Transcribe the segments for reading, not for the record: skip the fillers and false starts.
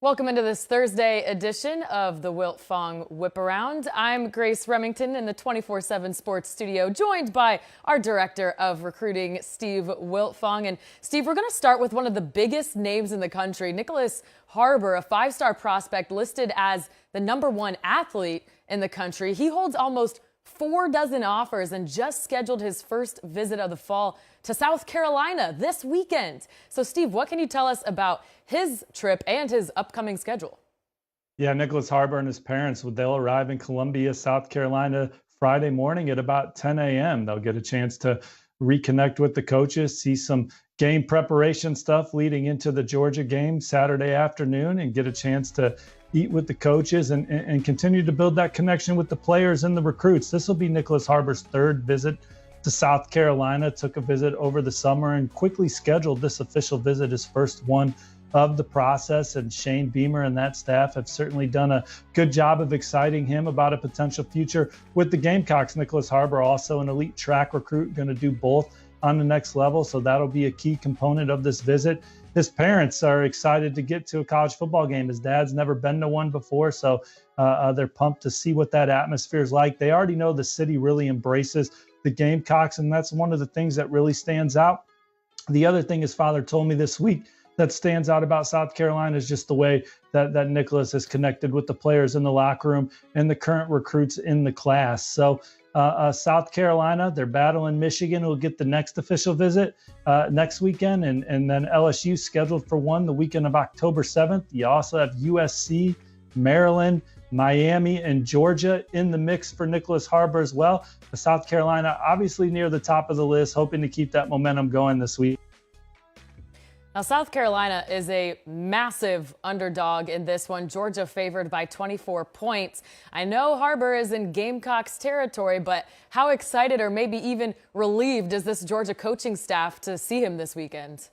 Welcome into this Thursday edition of the Wiltfong Whiparound. I'm Grace Remington in the 24/7 Sports Studio, joined by our Director of Recruiting, Steve Wiltfong. And Steve, we're going to start with one of the biggest names in the country, Nyckoles Harbor, a five-star prospect listed as the #1 athlete in the country. He holds almost 4 dozen offers and just scheduled his first visit of the fall to South Carolina this weekend. So, Steve, what can you tell us about his trip and his upcoming schedule? Yeah, Nyckoles Harbor and his parents, they'll arrive in Columbia, South Carolina Friday morning at about 10 a.m. They'll get a chance to reconnect with the coaches, see some game preparation stuff leading into the Georgia game Saturday afternoon, and get a chance to eat with the coaches and continue to build that connection with the players and the recruits. This will be Nyckoles Harbor's third visit to South Carolina. Took a visit over the summer and quickly scheduled this official visit, his first one of the process. And Shane Beamer and that staff have certainly done a good job of exciting him about a potential future with the Gamecocks. Nyckoles Harbor, also an elite track recruit, going to do both on the next level. So that'll be a key component of this visit. His parents are excited to get to a college football game. His dad's never been to one before, so they're pumped to see what that atmosphere is like. They already know the city really embraces the Gamecocks, and that's one of the things that really stands out. The other thing his father told me this week that stands out about South Carolina is just the way that Nyckoles has connected with the players in the locker room and the current recruits in the class. So South Carolina, they're battling Michigan, who will get the next official visit next weekend, and then LSU scheduled for one the weekend of October 7th. You also have USC, Maryland, Miami, and Georgia in the mix for Nyckoles Harbor as well. South Carolina obviously near the top of the list, hoping to keep that momentum going this week. Now, South Carolina is a massive underdog in this one. Georgia favored by 24 points. I know Harbor is in Gamecocks territory, but how excited or maybe even relieved is this Georgia coaching staff to see him this weekend?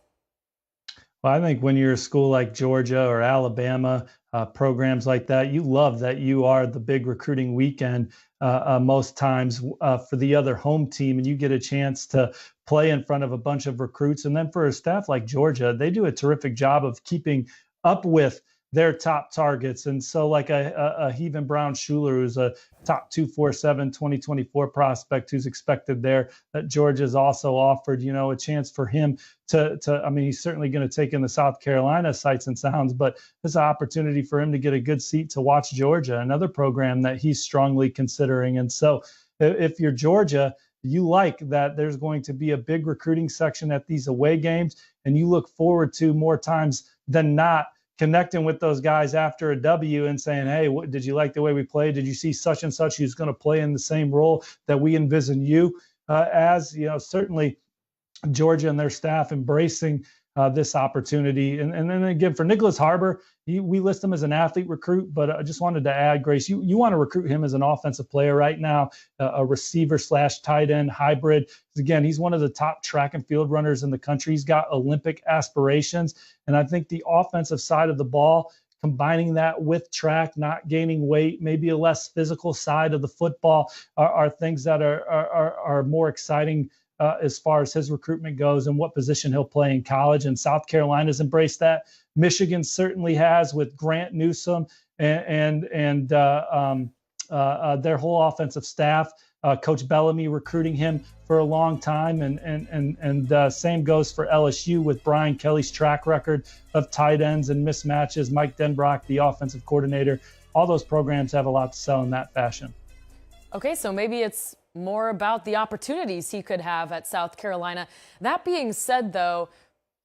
Well, I think when you're a school like Georgia or Alabama, programs like that, you love that you are the big recruiting weekend most times for the other home team, and you get a chance to play in front of a bunch of recruits. And then for a staff like Georgia, they do a terrific job of keeping up with their top targets. And so like a Heaven Brown Schuler, who's a top 247 2024 prospect who's expected there, that Georgia's also offered, a chance for him to I mean, he's certainly going to take in the South Carolina sights and sounds, but there's an opportunity for him to get a good seat to watch Georgia, another program that he's strongly considering. And so if you're Georgia, you like that there's going to be a big recruiting section at these away games, and you look forward to more times than not connecting with those guys after a W and saying, hey, did you like the way we played? Did you see such and such who's going to play in the same role that we envision you as? Certainly Georgia and their staff embracing this opportunity. And then again, for Nyckoles Harbor, we list him as an athlete recruit, but I just wanted to add, Grace, you want to recruit him as an offensive player right now, a receiver/tight end hybrid. Again, he's one of the top track and field runners in the country. He's got Olympic aspirations. And I think the offensive side of the ball, combining that with track, not gaining weight, maybe a less physical side of the football are things that are more exciting as far as his recruitment goes and what position he'll play in college. And South Carolina's embraced that. Michigan certainly has, with Grant Newsome and their whole offensive staff. Coach Bellamy recruiting him for a long time, and same goes for LSU with Brian Kelly's track record of tight ends and mismatches. Mike Denbrock, the offensive coordinator, all those programs have a lot to sell in that fashion. Okay, so maybe it's more about the opportunities he could have at South Carolina. That being said, though,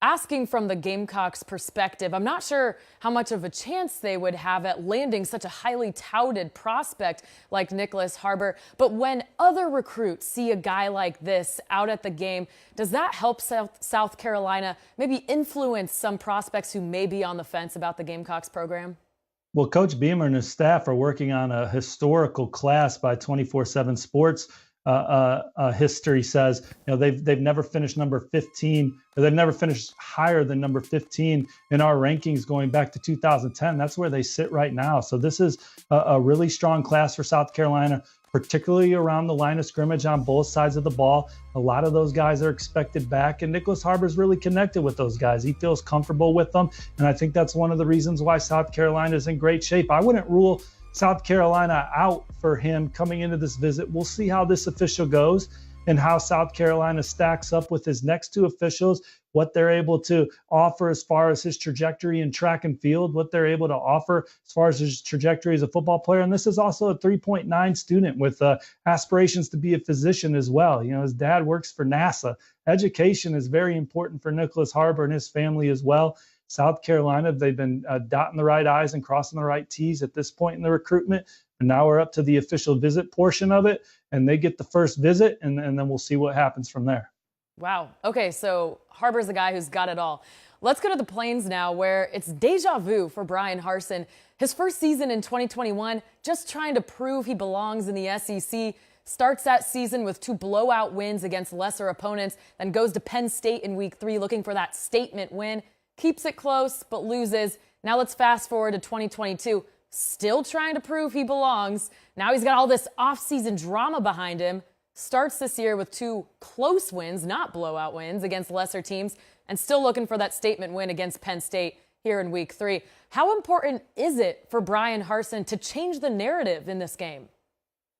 asking from the Gamecocks perspective, I'm not sure how much of a chance they would have at landing such a highly touted prospect like Nyckoles Harbor. But when other recruits see a guy like this out at the game, does that help South Carolina maybe influence some prospects who may be on the fence about the Gamecocks program? Well, Coach Beamer and his staff are working on a historical class by 24/7 Sports. History says, they've never finished number 15, or they've never finished higher than number 15 in our rankings going back to 2010. That's where they sit right now. So this is a really strong class for South Carolina. particularly around the line of scrimmage on both sides of the ball. A lot of those guys are expected back, and Nyckoles Harbor's really connected with those guys. He feels comfortable with them, and I think that's one of the reasons why South Carolina is in great shape. I wouldn't rule South Carolina out for him coming into this visit. We'll see how this official goes and how South Carolina stacks up with his next two officials, what they're able to offer as far as his trajectory in track and field, what they're able to offer as far as his trajectory as a football player. And this is also a 3.9 student with aspirations to be a physician as well. You know, his dad works for NASA. Education is very important for Nyckoles Harbor and his family as well. South Carolina, they've been dotting the right I's and crossing the right T's at this point in the recruitment. And now we're up to the official visit portion of it, and they get the first visit, and then we'll see what happens from there. Wow. Okay, so Harbor's the guy who's got it all. Let's go to the Plains now, where it's deja vu for Bryan Harsin. His first season in 2021, just trying to prove he belongs in the SEC. Starts that season with 2 blowout wins against lesser opponents, then goes to Penn State in week 3 looking for that statement win. Keeps it close, but loses. Now let's fast forward to 2022. Still trying to prove he belongs. Now he's got all this offseason drama behind him. Starts this year with 2 close wins, not blowout wins, against lesser teams, and still looking for that statement win against Penn State here in week 3. How important is it for Bryan Harsin to change the narrative in this game?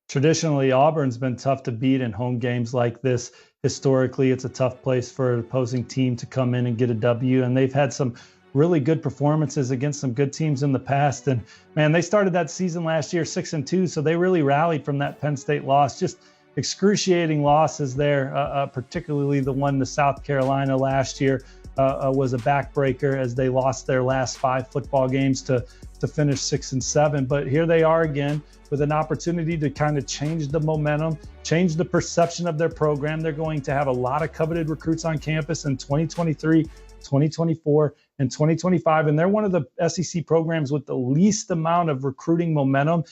Traditionally, Auburn's been tough to beat in home games like this. Historically, it's a tough place for an opposing team to come in and get a W, and they've had some really good performances against some good teams in the past. And man, they started that season last year 6-2, so they really rallied from that Penn State loss. Just excruciating losses there, particularly the one to South Carolina last year was a backbreaker as they lost their last 5 football games to finish 6-7. But here they are again with an opportunity to kind of change the momentum, change the perception of their program. They're going to have a lot of coveted recruits on campus in 2023, 2024, and 2025. And they're one of the SEC programs with the least amount of recruiting momentum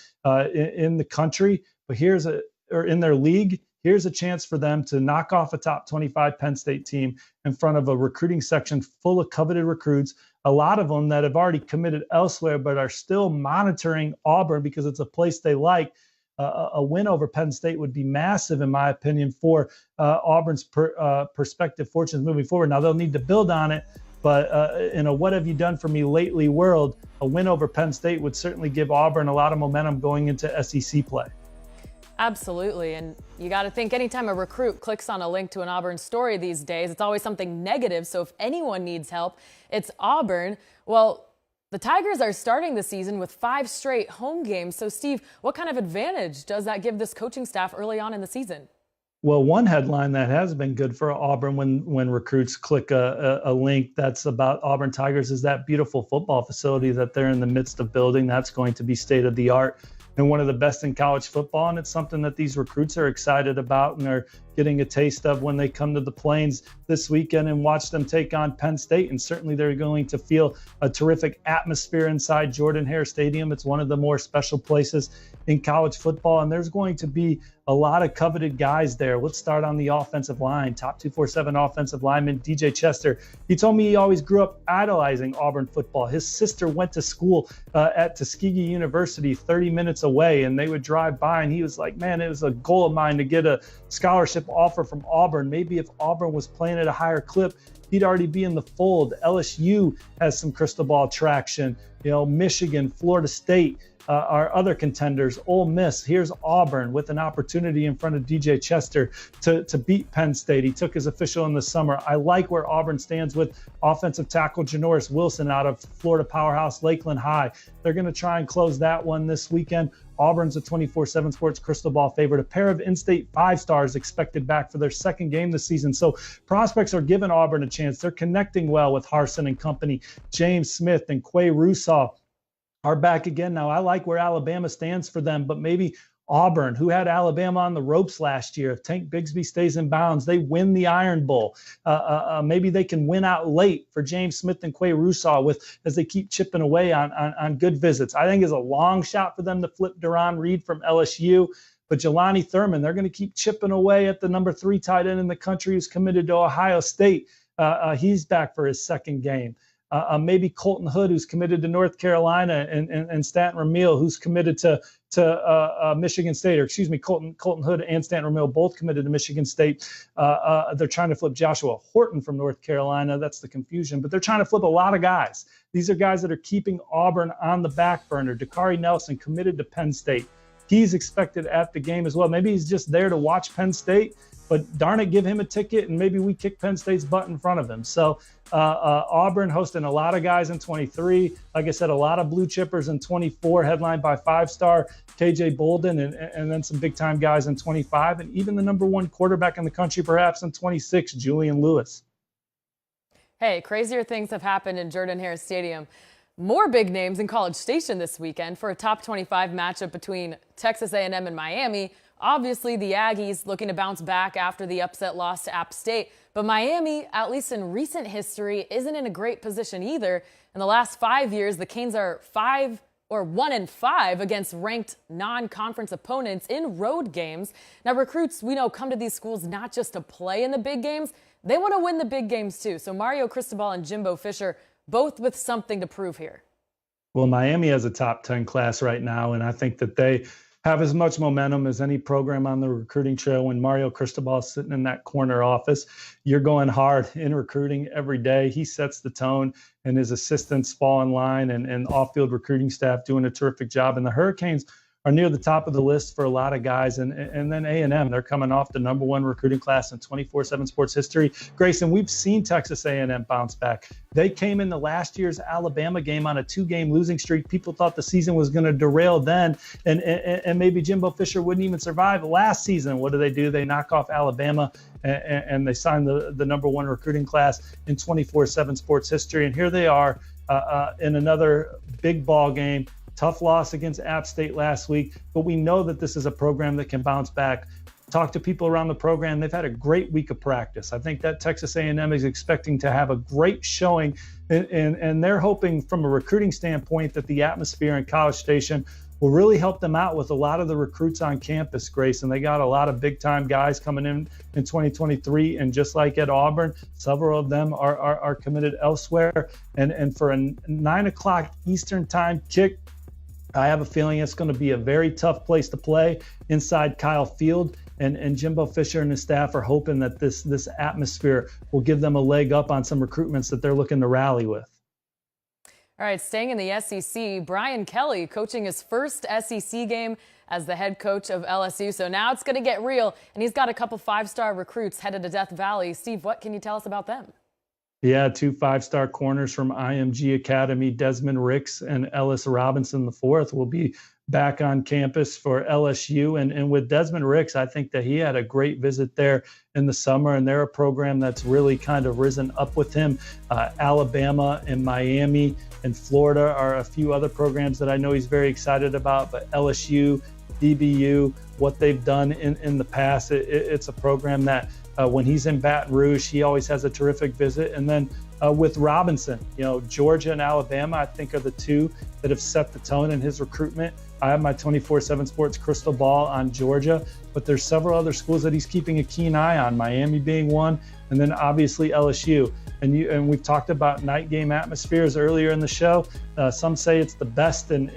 in the country. But in their league, here's a chance for them to knock off a top 25 Penn State team in front of a recruiting section full of coveted recruits, a lot of them that have already committed elsewhere but are still monitoring Auburn because it's a place they like. A win over Penn State would be massive, in my opinion, for Auburn's prospective fortunes moving forward. Now, they'll need to build on it, but in a what have you done for me lately world, a win over Penn State would certainly give Auburn a lot of momentum going into SEC play. Absolutely. And you got to think anytime a recruit clicks on a link to an Auburn story these days, it's always something negative. So if anyone needs help, it's Auburn. Well, the Tigers are starting the season with 5 straight home games. So, Steve, what kind of advantage does that give this coaching staff early on in the season? Well, one headline that has been good for Auburn when recruits click a link that's about Auburn Tigers is that beautiful football facility that they're in the midst of building. That's going to be state of the art and one of the best in college football. And it's something that these recruits are excited about and are getting a taste of when they come to the Plains this weekend and watch them take on Penn State. And certainly they're going to feel a terrific atmosphere inside Jordan-Hare Stadium. It's one of the more special places in college football. And there's going to be a lot of coveted guys there. Let's start on the offensive line. Top 247 offensive lineman, DJ Chester. He told me he always grew up idolizing Auburn football. His sister went to school at Tuskegee University 30 minutes away, and they would drive by, and he was like, man, it was a goal of mine to get a scholarship offer from Auburn. Maybe if Auburn was playing at a higher clip, he'd already be in the fold. LSU has some crystal ball traction. You know, Michigan, Florida State, our other contenders, Ole Miss. Here's Auburn with an opportunity in front of DJ Chester to beat Penn State. He took his official in the summer. I like where Auburn stands with offensive tackle Janoris Wilson out of Florida powerhouse Lakeland High. They're going to try and close that one this weekend. Auburn's a 24/7 Sports crystal ball favorite. A pair of in-state 5-stars expected back for their second game this season. So prospects are giving Auburn a chance. They're connecting well with Harsin and company. James Smith and Quay Russaw are back again. Now, I like where Alabama stands for them, but maybe Auburn, who had Alabama on the ropes last year, if Tank Bigsby stays in bounds, they win the Iron Bowl. Maybe they can win out late for James Smith and Quay Russaw as they keep chipping away on good visits. I think it's a long shot for them to flip Duron Reed from LSU. But Jelani Thurman, they're going to keep chipping away at the number 3 tight end in the country who's committed to Ohio State. He's back for his second game. maybe Colton Hood, who's committed to North Carolina, and Stanton Ramil, who's committed to Michigan State, or excuse me, Colton Hood and Stanton Ramil both committed to Michigan State. They're trying to flip Joshua Horton from North Carolina. That's the confusion, but they're trying to flip a lot of guys. These are guys that are keeping Auburn on the back burner. Dakari Nelson committed to Penn State. He's expected at the game as well. Maybe he's just there to watch Penn State, but darn it, give him a ticket and maybe we kick Penn State's butt in front of him. So Auburn hosting a lot of guys in 23. Like I said, a lot of blue chippers in 24, headlined by five-star KJ Bolden, and then some big-time guys in 25, and even the number one quarterback in the country perhaps in 26, Julian Lewis. Hey, crazier things have happened in Jordan-Hare Stadium. More big names in College Station this weekend for a top 25 matchup between Texas A&M and Miami. Obviously, the Aggies looking to bounce back after the upset loss to App State. But Miami, at least in recent history, isn't in a great position either. In the last 5 years, the Canes are 1-5 against ranked non-conference opponents in road games. Now, recruits, we know, come to these schools not just to play in the big games. They want to win the big games, too. So Mario Cristobal and Jimbo Fisher, both with something to prove here. Well, Miami has a top 10 class right now, and I think that they have as much momentum as any program on the recruiting trail. When Mario Cristobal is sitting in that corner office, you're going hard in recruiting every day. He sets the tone, and his assistants fall in line, and off-field recruiting staff doing a terrific job. And the Hurricanes are near the top of the list for a lot of guys. And then A&M, they're coming off the number one recruiting class in 24/7 sports history. Grayson, we've seen Texas A&M bounce back. They came into last year's Alabama game on a 2-game losing streak. People thought the season was going to derail then, and maybe Jimbo Fisher wouldn't even survive last season. What do? They knock off Alabama, and they sign the number one recruiting class in 24/7 sports history. And here they are in another big ball game. Tough loss against App State last week, but we know that this is a program that can bounce back. Talk to people around the program. They've had a great week of practice. I think that Texas A&M is expecting to have a great showing, and they're hoping from a recruiting standpoint that the atmosphere in College Station will really help them out with a lot of the recruits on campus, Grace. And they got a lot of big-time guys coming in 2023. And just like at Auburn, several of them are committed elsewhere. And for a 9 o'clock Eastern time kick, I have a feeling it's going to be a very tough place to play inside Kyle Field. And Jimbo Fisher and his staff are hoping that this atmosphere will give them a leg up on some recruitments that they're looking to rally with. All right, staying in the SEC, Brian Kelly coaching his first SEC game as the head coach of LSU. So now it's going to get real, and he's got a couple 5-star recruits headed to Death Valley. Steve, what can you tell us about them? Yeah, 2 5-star corners from IMG Academy, Desmond Ricks and Ellis Robinson IV will be back on campus for LSU. And with Desmond Ricks, I think that he had a great visit there in the summer, and they're a program that's really kind of risen up with him. Alabama and Miami and Florida are a few other programs that I know he's very excited about, but LSU, DBU, what they've done in the past, it's a program that when he's in Baton Rouge, he always has a terrific visit. And then with Robinson, Georgia and Alabama, I think, are the two that have set the tone in his recruitment. I have my 24/7 sports crystal ball on Georgia, but there's several other schools that he's keeping a keen eye on, Miami being one, and then obviously LSU. And we've talked about night game atmospheres earlier in the show. Some say it's the best in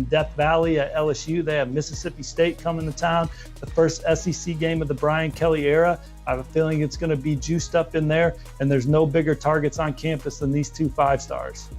Death Valley at LSU. They have Mississippi State coming to town, the first SEC game of the Brian Kelly era. I have a feeling it's going to be juiced up in there, and there's no bigger targets on campus than these 2 5-stars.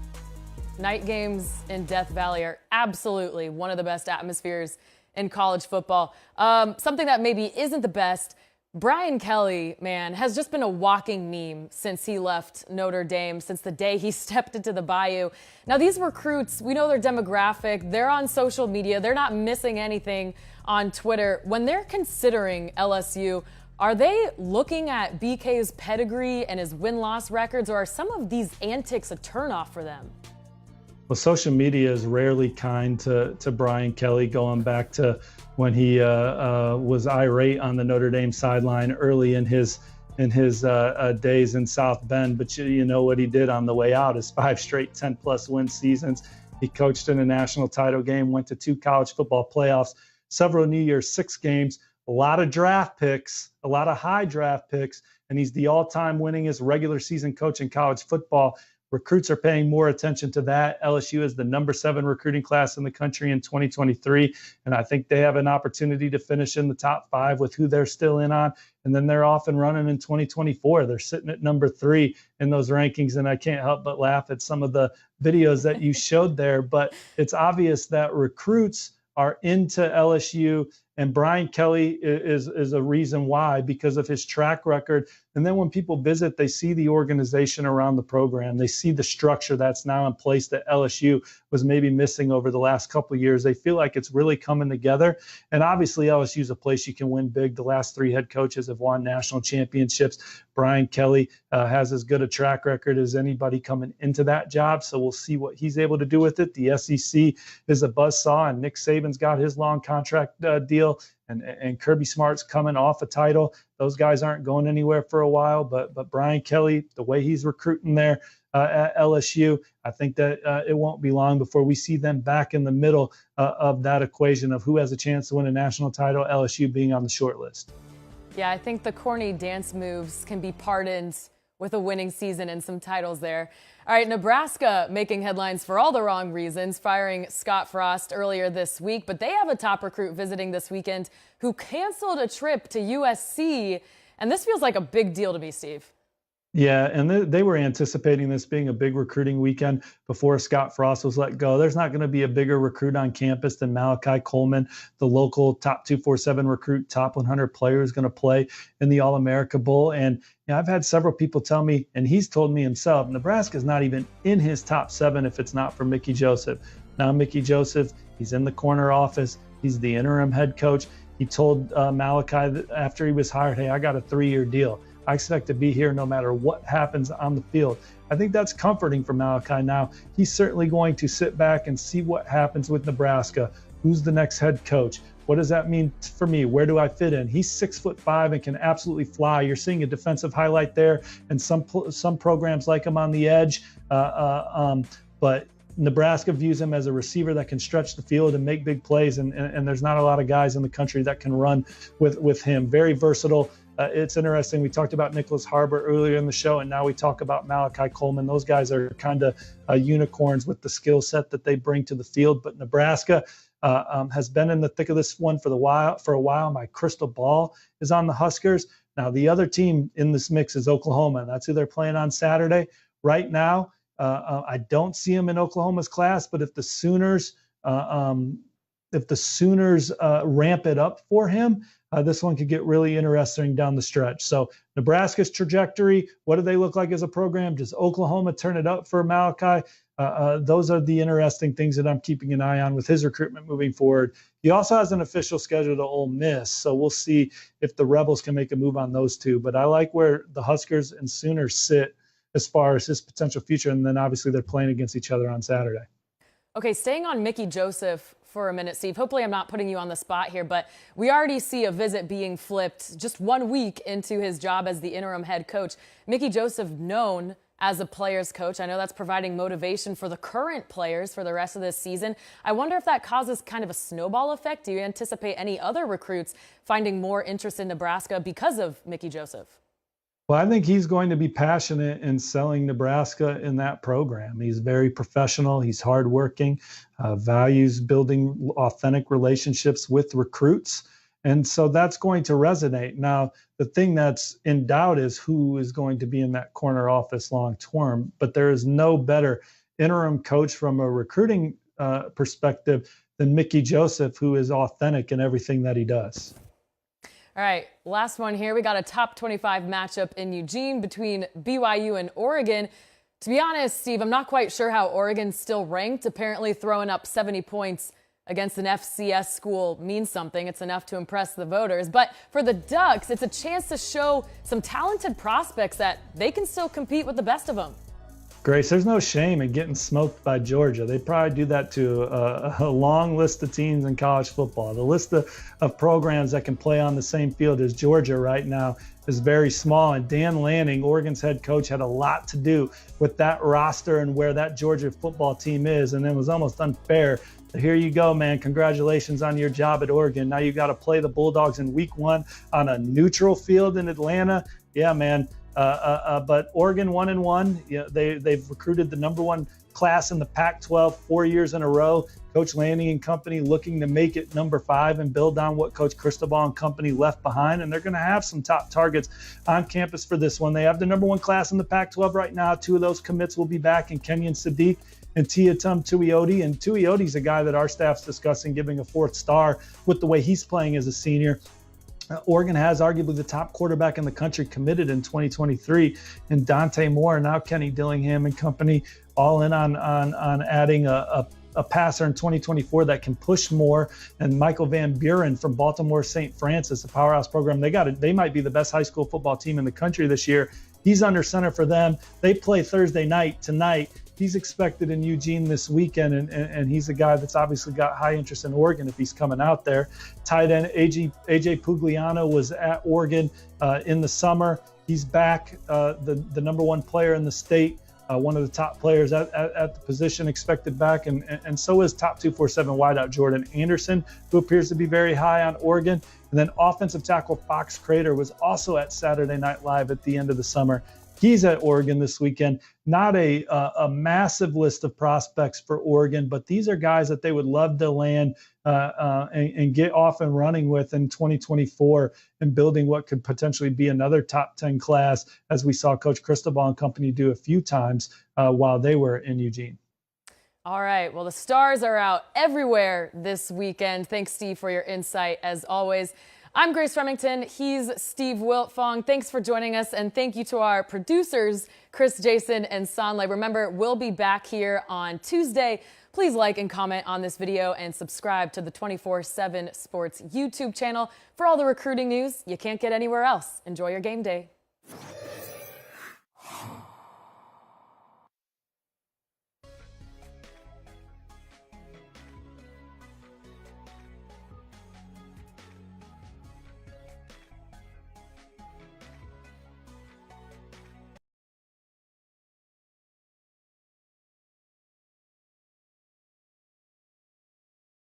Night games in Death Valley are absolutely one of the best atmospheres in college football. Something that maybe isn't the best, Brian Kelly, man, has just been a walking meme since he left Notre Dame, since the day he stepped into the Bayou. Now, these recruits, we know their demographic. They're on social media. They're not missing anything on Twitter. When they're considering LSU, are they looking at BK's pedigree and his win-loss records, or are some of these antics a turnoff for them? Well, social media is rarely kind to Brian Kelly, going back to when he was irate on the Notre Dame sideline early in his days in South Bend. But you know what he did on the way out is 5 straight 10-plus win seasons. He coached in a national title game, went to 2 college football playoffs, several New Year's 6 games, a lot of draft picks, a lot of high draft picks, and he's the all-time winningest regular season coach in college football. Recruits are paying more attention to that. LSU is the #7 recruiting class in the country in 2023, and I think they have an opportunity to finish in the top 5 with who they're still in on. And then they're off and running in 2024. They're sitting at #3 in those rankings, and I can't help but laugh at some of the videos that you showed there. But it's obvious that recruits are into LSU, and Brian Kelly is a reason why, because of his track record. And then when people visit, they see the organization around the program. They see the structure that's now in place that LSU was maybe missing over the last couple of years. They feel like it's really coming together. And obviously LSU is a place you can win big. The last 3 head coaches have won national championships. Brian Kelly has as good a track record as anybody coming into that job. So we'll see what he's able to do with it. The SEC is a buzzsaw, and Nick Saban's got his long contract deal. And Kirby Smart's coming off a title. Those guys aren't going anywhere for a while, but Brian Kelly, the way he's recruiting there at LSU, I think that it won't be long before we see them back in the middle of that equation of who has a chance to win a national title, LSU being on the short list. Yeah, I think the corny dance moves can be pardoned with a winning season and some titles there. All right, Nebraska making headlines for all the wrong reasons, firing Scott Frost earlier this week, but they have a top recruit visiting this weekend who canceled a trip to USC, and this feels like a big deal to me, Steve. Yeah, and they were anticipating this being a big recruiting weekend before Scott Frost was let go. There's not going to be a bigger recruit on campus than Malachi Coleman, the local top 247 recruit, top 100 player who's going to play in the All-America Bowl. And I've had several people tell me, and he's told me himself, Nebraska's not even in his top 7 if it's not for Mickey Joseph. Now Mickey Joseph, he's in the corner office. He's the interim head coach. He told Malachi that after he was hired, hey, I got a 3-year deal. I expect to be here no matter what happens on the field. I think that's comforting for Malachi now. He's certainly going to sit back and see what happens with Nebraska. Who's the next head coach? What does that mean for me? Where do I fit in? He's 6'5" and can absolutely fly. You're seeing a defensive highlight there, and some programs like him on the edge. But Nebraska views him as a receiver that can stretch the field and make big plays, and there's not a lot of guys in the country that can run with him. Very versatile. It's interesting. We talked about Nyckoles Harbor earlier in the show, and now we talk about Malachi Coleman. Those guys are kind of unicorns with the skill set that they bring to the field. But Nebraska has been in the thick of this one for a while. My crystal ball is on the Huskers. Now, the other team in this mix is Oklahoma. That's who they're playing on Saturday. Right now, I don't see them in Oklahoma's class, but if the Sooners ramp it up for him, this one could get really interesting down the stretch. So Nebraska's trajectory, what do they look like as a program? Does Oklahoma turn it up for Malachi? Those are the interesting things that I'm keeping an eye on with his recruitment moving forward. He also has an official schedule to Ole Miss, so we'll see if the Rebels can make a move on those two. But I like where the Huskers and Sooners sit as far as his potential future, and then obviously they're playing against each other on Saturday. Okay, staying on Mickey Joseph for a minute, Steve. Hopefully I'm not putting you on the spot here, but we already see a visit being flipped just 1 week into his job as the interim head coach. Mickey Joseph, known as a player's coach. I know that's providing motivation for the current players for the rest of this season. I wonder if that causes kind of a snowball effect. Do you anticipate any other recruits finding more interest in Nebraska because of Mickey Joseph? Well, I think he's going to be passionate in selling Nebraska in that program. He's very professional. He's hardworking, values building authentic relationships with recruits. And so that's going to resonate. Now, the thing that's in doubt is who is going to be in that corner office long term. But there is no better interim coach from a recruiting perspective than Mickey Joseph, who is authentic in everything that he does. All right, last one here. We got a top 25 matchup in Eugene between BYU and Oregon. To be honest, Steve, I'm not quite sure how Oregon's still ranked. Apparently throwing up 70 points against an FCS school means something. It's enough to impress the voters. But for the Ducks, it's a chance to show some talented prospects that they can still compete with the best of them. Grace, there's no shame in getting smoked by Georgia. They probably do that to a long list of teams in college football. The list of programs that can play on the same field as Georgia right now is very small. And Dan Lanning, Oregon's head coach, had a lot to do with that roster and where that Georgia football team is. And it was almost unfair. So here you go, man. Congratulations on your job at Oregon. Now you got to play the Bulldogs in week 1 on a neutral field in Atlanta. Yeah, man. But Oregon 1-1. You know, they've recruited the #1 class in the Pac-12 4 years in a row. Coach Lanning and company looking to make it #5 and build on what Coach Cristobal and company left behind. And they're going to have some top targets on campus for this one. They have the #1 class in the Pac-12 right now. 2 of those commits will be back in Kenyon Sadiq and Tiatum Tuioti. And Tuioti's a guy that our staff's discussing giving a 4th star with the way he's playing as a senior. Oregon has arguably the top quarterback in the country committed in 2023 in Dante Moore. Now Kenny Dillingham and company all in on adding a passer in 2024 that can push more. And Michael Van Buren from Baltimore St. Francis, a powerhouse program. They might be the best high school football team in the country this year. He's under center for them. They play Thursday night tonight. He's expected in Eugene this weekend, and he's a guy that's obviously got high interest in Oregon if he's coming out there. Tight end AJ Pugliano was at Oregon in the summer. He's back, the #1 player in the state, one of the top players at the position, expected back, and so is top 247 wideout Jordan Anderson, who appears to be very high on Oregon. And then offensive tackle Fox Crater was also at Saturday Night Live at the end of the summer. He's at Oregon this weekend. Not a massive list of prospects for Oregon, but these are guys that they would love to land and get off and running with in 2024 and building what could potentially be another top 10 class, as we saw Coach Cristobal and company do a few times while they were in Eugene. All right. Well, the stars are out everywhere this weekend. Thanks, Steve, for your insight as always. I'm Grace Remington. He's Steve Wiltfong. Thanks for joining us, and thank you to our producers, Chris, Jason, and Sonley. Remember, we'll be back here on Tuesday. Please like and comment on this video and subscribe to the 24/7 Sports YouTube channel for all the recruiting news you can't get anywhere else. Enjoy your game day.